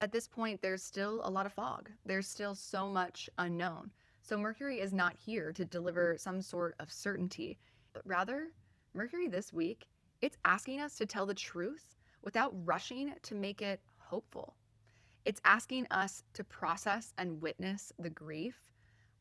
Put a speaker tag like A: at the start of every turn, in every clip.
A: At this point, there's still a lot of fog. There's still so much unknown. So Mercury is not here to deliver some sort of certainty, but rather, Mercury this week, it's asking us to tell the truth without rushing to make it hopeful. It's asking us to process and witness the grief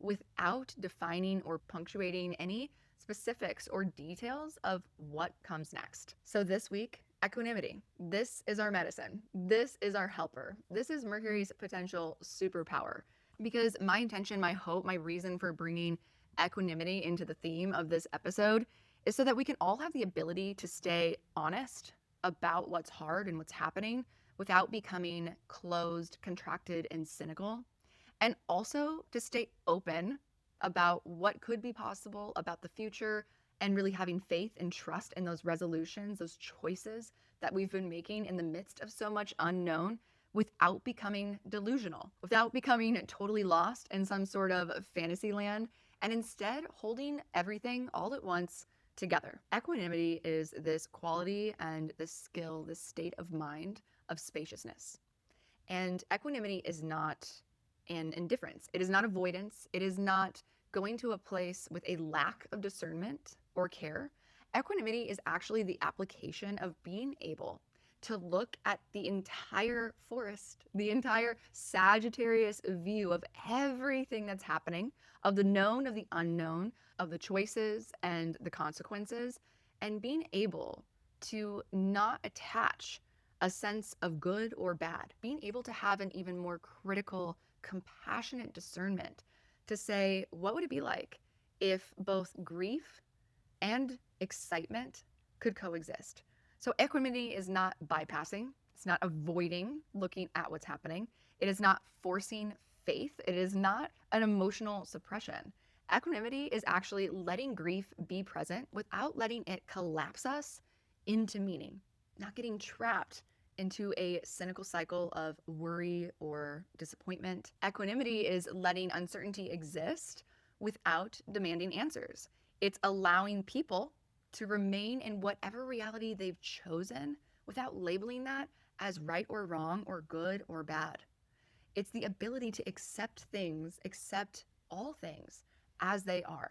A: without defining or punctuating any specifics or details of what comes next. So this week, equanimity. This is our medicine. This is our helper. This is Mercury's potential superpower. Because my intention, my hope, my reason for bringing equanimity into the theme of this episode is so that we can all have the ability to stay honest about what's hard and what's happening without becoming closed, contracted, and cynical, and also to stay open about what could be possible, about the future, and really having faith and trust in those resolutions, those choices that we've been making in the midst of so much unknown without becoming delusional, without becoming totally lost in some sort of fantasy land, and instead holding everything all at once together. Equanimity is this quality and this skill, this state of mind of spaciousness. And equanimity is not an indifference. It is not avoidance. It is not going to a place with a lack of discernment or care. Equanimity is actually the application of being able to look at the entire forest, the entire Sagittarius view of everything that's happening, of the known, of the unknown, of the choices and the consequences, and being able to not attach a sense of good or bad, being able to have an even more critical, compassionate discernment to say, what would it be like if both grief and excitement could coexist? So equanimity is not bypassing, it's not avoiding looking at what's happening, it is not forcing faith, it is not an emotional suppression. Equanimity is actually letting grief be present without letting it collapse us into meaning, not getting trapped into a cynical cycle of worry or disappointment. Equanimity is letting uncertainty exist without demanding answers. It's allowing people to remain in whatever reality they've chosen without labeling that as right or wrong or good or bad. It's the ability to accept things, accept all things as they are.